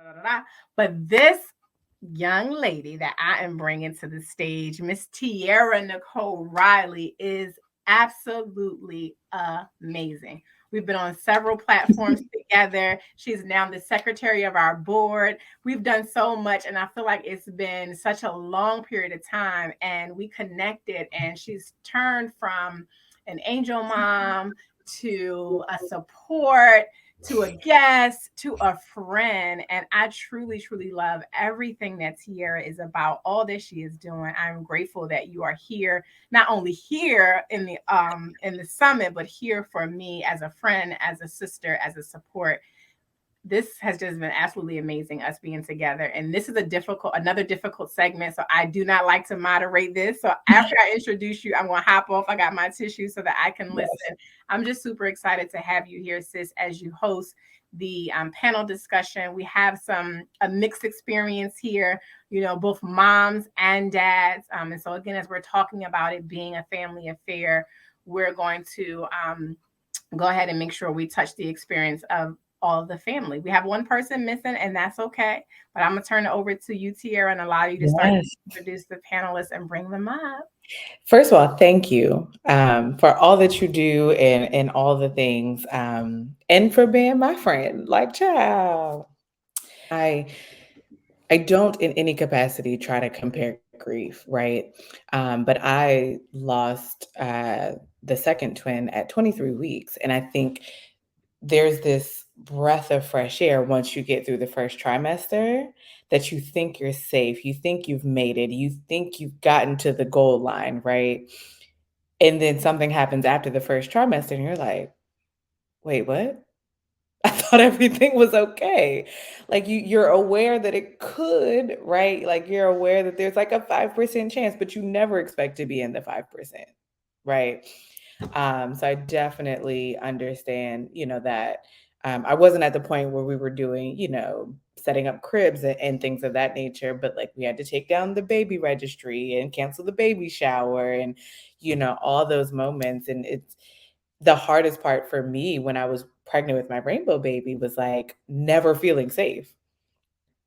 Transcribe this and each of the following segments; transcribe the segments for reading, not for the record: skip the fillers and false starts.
da, da, da. But this young lady that I am bringing to the stage, Miss Tierra Nicole Riley, is absolutely amazing. We've been on several platforms together. She's now the secretary of our board. We've done so much, and I feel like it's been such a long period of time. And we connected, and she's turned from an angel mom to a support to a guest, to a friend. And I truly, truly love everything that Tierra is about, all that she is doing. I'm grateful that you are here, not only here in the summit, but here for me as a friend, as a sister, as a support. This has just been absolutely amazing, us being together. And this is another difficult segment. So I do not like to moderate this. So after I introduce you, I'm going to hop off. I got my tissue so that I can Yes. listen. I'm just super excited to have you here, sis, as you host the panel discussion. We have a mixed experience here, both moms and dads. And so again, as we're talking about it being a family affair, we're going to go ahead and make sure we touch the experience of all of the family. We have one person missing, and that's okay. But I'm gonna turn it over to you, Tierra, and allow you to start to Yes. introduce the panelists and bring them up. First of all, thank you for all that you do and all the things, and for being my friend. Like, child, I I don't in any capacity try to compare grief, right? But I lost the second twin at 23 weeks, and I think there's this breath of fresh air once you get through the first trimester that you think you're safe, you think you've made it, you think you've gotten to the goal line, right? And then something happens after the first trimester, and you're like, wait, what? I thought everything was okay. Like you're aware that it could, right? Like you're aware that there's like a 5% chance, but you never expect to be in the 5%, right? So I definitely understand, that I wasn't at the point where we were doing, setting up cribs and things of that nature, but like we had to take down the baby registry and cancel the baby shower and, all those moments. And it's the hardest part for me when I was pregnant with my rainbow baby was like never feeling safe.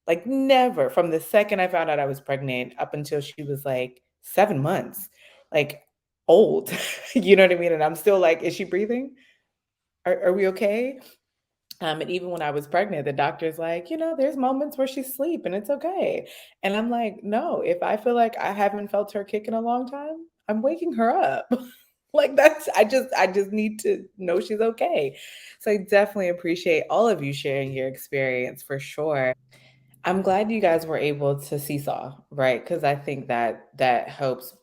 Like never. From the second I found out I was pregnant up until she was like 7 months, like old. You know what I mean? And I'm still like, is she breathing? Are we okay? And even when I was pregnant, the doctor's like, there's moments where she's asleep and it's okay. And I'm like, no, if I feel like I haven't felt her kick in a long time, I'm waking her up. Like that's I just need to know she's okay. So I definitely appreciate all of you sharing your experience for sure. I'm glad you guys were able to seesaw, right? Because I think that that helps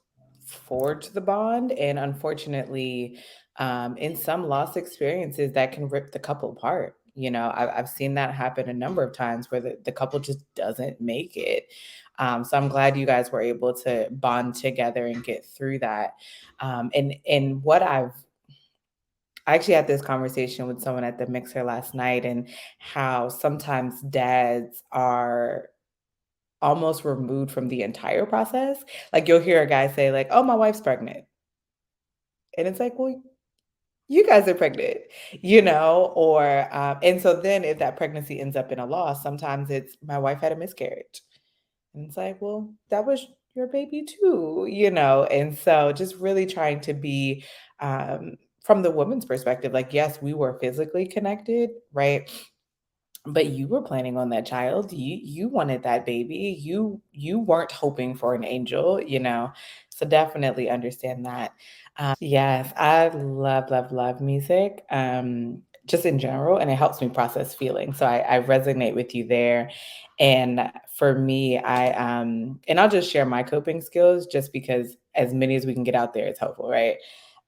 forge the bond. And unfortunately, in some lost experiences, that can rip the couple apart. I've seen that happen a number of times where the couple just doesn't make it. So I'm glad you guys were able to bond together and get through that. And what I actually had this conversation with someone at the mixer last night, and how sometimes dads are almost removed from the entire process. Like you'll hear a guy say like, "Oh, my wife's pregnant." And it's like, "Well, you guys are pregnant," or and so then if that pregnancy ends up in a loss, sometimes it's my wife had a miscarriage. And it's like, "Well, that was your baby too," And so just really trying to be from the woman's perspective, like, yes, we were physically connected, right? But you were planning on that child. You wanted that baby. You weren't hoping for an angel, So definitely understand that. Yes, I love, love, love music. Just in general, and it helps me process feelings. So I resonate with you there. And for me, and I'll just share my coping skills just because as many as we can get out there is helpful, right?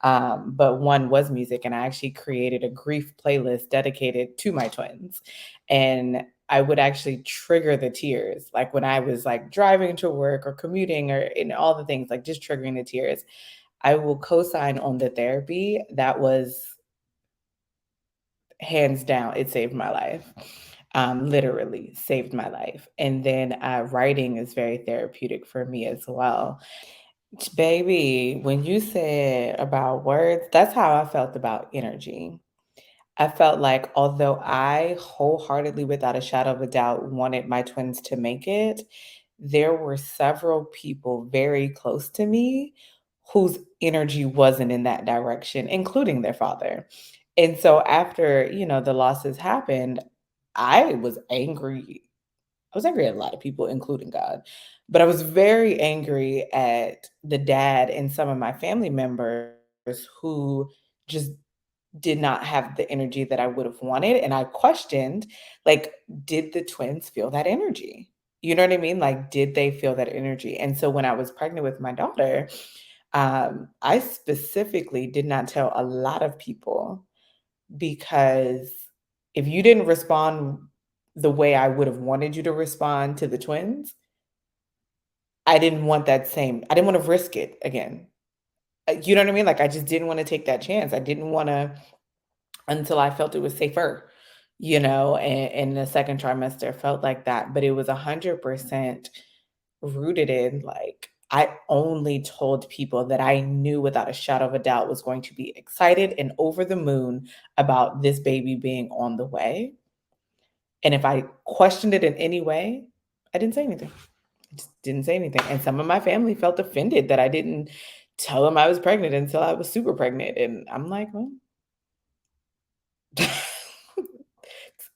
But one was music, and I actually created a grief playlist dedicated to my twins. And I would actually trigger the tears, like when I was like driving to work or commuting or in all the things, like just triggering the tears. I will co-sign on the therapy. That was hands down, it saved my life. Literally saved my life. And then writing is very therapeutic for me as well. Baby, when you said about words, that's how I felt about energy. I felt like although I wholeheartedly, without a shadow of a doubt, wanted my twins to make it, there were several people very close to me whose energy wasn't in that direction, including their father. And so after, the losses happened, I was angry. I was angry at a lot of people, including God. But I was very angry at the dad and some of my family members who just did not have the energy that I would have wanted. And I questioned, like, did the twins feel that energy? You know what I mean? Like, did they feel that energy? And so when I was pregnant with my daughter, I specifically did not tell a lot of people because if you didn't respond the way I would have wanted you to respond to the twins, I didn't want to risk it again. You know what I mean? Like, I just didn't want to take that chance. I didn't want to until I felt it was safer, and the second trimester felt like that. But it was 100% rooted in like, I only told people that I knew without a shadow of a doubt was going to be excited and over the moon about this baby being on the way. And if I questioned it in any way, I didn't say anything. I just didn't say anything. And some of my family felt offended that I didn't tell them I was pregnant until I was super pregnant. And I'm like, well,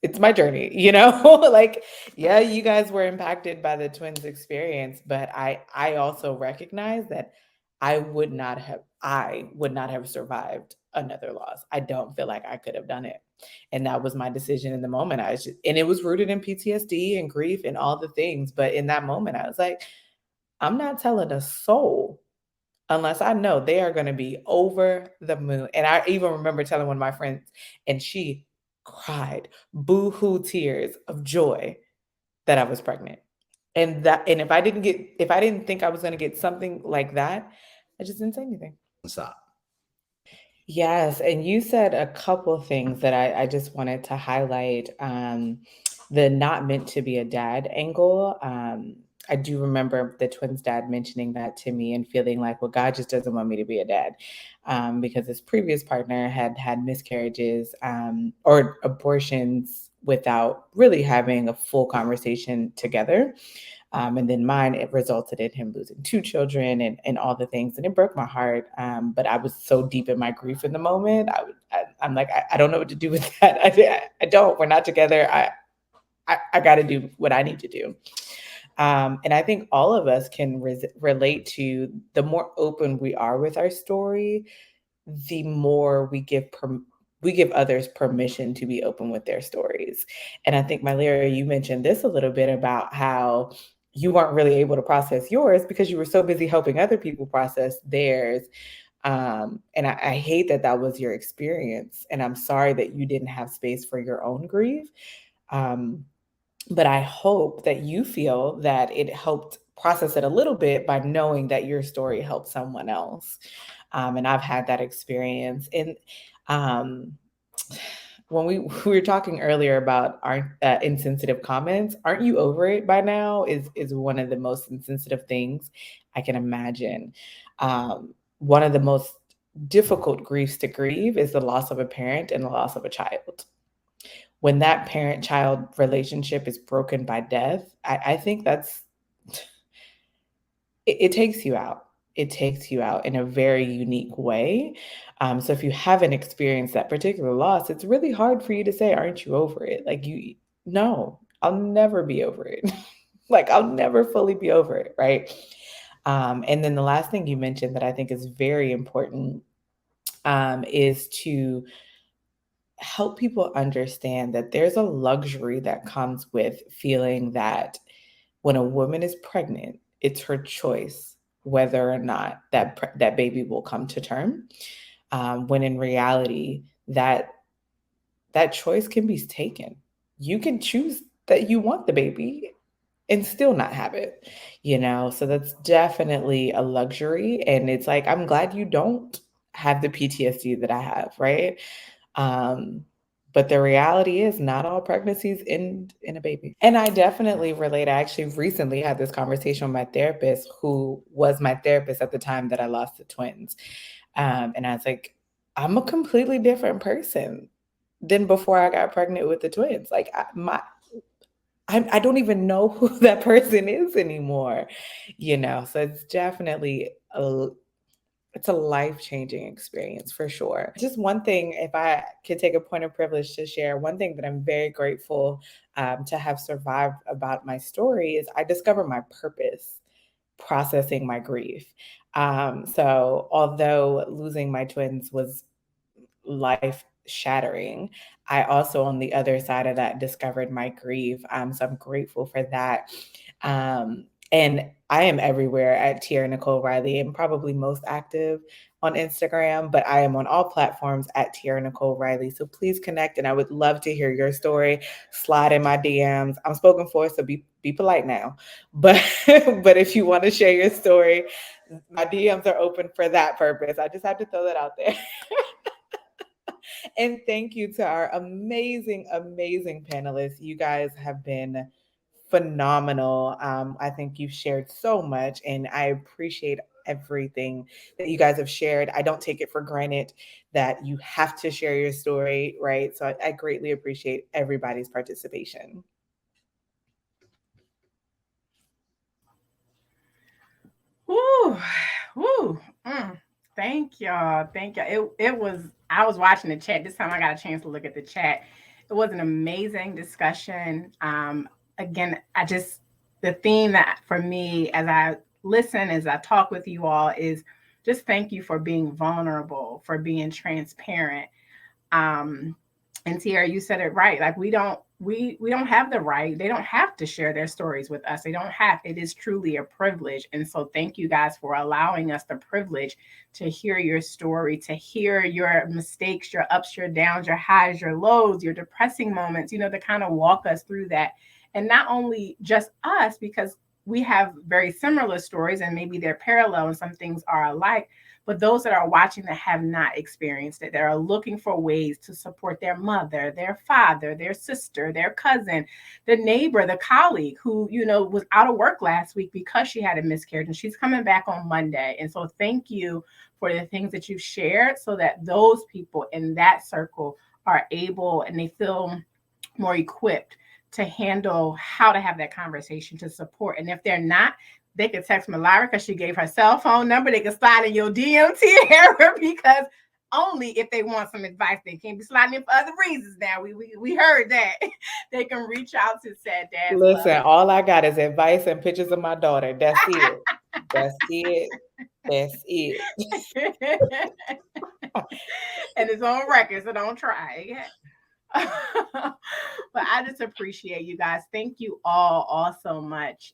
it's my journey, like, yeah, you guys were impacted by the twins experience, but I also recognize that I would not have survived another loss. I don't feel like I could have done it. And that was my decision in the moment. And it was rooted in PTSD and grief and all the things. But in that moment, I was like, I'm not telling a soul unless I know they are gonna be over the moon. And I even remember telling one of my friends, and she cried boo-hoo tears of joy that I was pregnant. And if I didn't think I was gonna get something like that, I just didn't say anything. Stop. Yes, and you said a couple things that I just wanted to highlight. The not meant to be a dad angle. I do remember the twins' dad mentioning that to me and feeling like, well, God just doesn't want me to be a dad, because his previous partner had had miscarriages, or abortions without really having a full conversation together. And then mine, it resulted in him losing two children and all the things. And it broke my heart. But I was so deep in my grief in the moment. I'm like, I don't know what to do with that. I don't. We're not together. I got to do what I need to do. And I think all of us can relate to the more open we are with our story, the more we give others permission to be open with their stories. And I think, Myleria, you mentioned this a little bit about how you weren't really able to process yours because you were so busy helping other people process theirs. And I hate that that was your experience. And I'm sorry that you didn't have space for your own grief. Um, but I hope that you feel that it helped process it a little bit by knowing that your story helped someone else. And I've had that experience. And um, when we were talking earlier about our insensitive comments, aren't you over it by now? Is one of the most insensitive things I can imagine. One of the most difficult griefs to grieve is the loss of a parent and the loss of a child. When that parent-child relationship is broken by death, I think it takes you out. It takes you out in a very unique way. So if you haven't experienced that particular loss, it's really hard for you to say, "Aren't you over it?" Like, no, I'll never be over it. Like, I'll never fully be over it, right? And then the last thing you mentioned that I think is very important, is to help people understand that there's a luxury that comes with feeling that when a woman is pregnant, it's her choice whether or not that baby will come to term. When in reality, that choice can be taken. You can choose that you want the baby and still not have it, So that's definitely a luxury, and it's like, I'm glad you don't have the PTSD that I have, right? Um, but the reality is not all pregnancies end in a baby. And I definitely relate. I actually recently had this conversation with my therapist, who was my therapist at the time that I lost the twins. And I was like, I'm a completely different person than before I got pregnant with the twins. Like I don't even know who that person is anymore, So it's definitely it's a life-changing experience for sure. Just one thing, if I could take a point of privilege to share, one thing that I'm very grateful to have survived about my story is I discovered my purpose processing my grief. So although losing my twins was life shattering, I also, on the other side of that, discovered my grief. So I'm grateful for that. And I am everywhere at Tierra Nicole Riley. I'm probably most active on Instagram, but I am on all platforms at Tierra Nicole Riley. So please connect, and I would love to hear your story. Slide in my DMs. I'm spoken for, so be polite now. But but if you want to share your story, my DMs are open for that purpose. I just have to throw that out there. And thank you to our amazing, amazing panelists. You guys have been phenomenal. I think you've shared so much, and I appreciate everything that you guys have shared. I don't take it for granted that you have to share your story, right? So I greatly appreciate everybody's participation. Woo, woo. Thank y'all. Thank y'all. It was, I was watching the chat. This time I got a chance to look at the chat. It was an amazing discussion. Again, the theme that for me, as I listen, as I talk with you all, is just thank you for being vulnerable, for being transparent. Um, and Tierra, you said it right. Like we don't have the right. They don't have to share their stories with us. They don't have. It is truly a privilege. And so thank you guys for allowing us the privilege to hear your story, to hear your mistakes, your ups, your downs, your highs, your lows, your depressing moments, to kind of walk us through that. And not only just us, because we have very similar stories and maybe they're parallel and some things are alike, but those that are watching that have not experienced it, that are looking for ways to support their mother, their father, their sister, their cousin, the neighbor, the colleague who, was out of work last week because she had a miscarriage and she's coming back on Monday. And so thank you for the things that you've shared so that those people in that circle are able and they feel more equipped to handle how to have that conversation to support. And if they're not, they could text Malira because she gave her cell phone number. They can slide in your DM, Tierra, because only if they want some advice. They can't be sliding in for other reasons now. We heard that. They can reach out to Sad Dad's Listen, Love. all I got is advice and pictures of my daughter. That's it. That's it. That's it. And it's on record, so don't try. Okay? But I just appreciate you guys. Thank you all so much.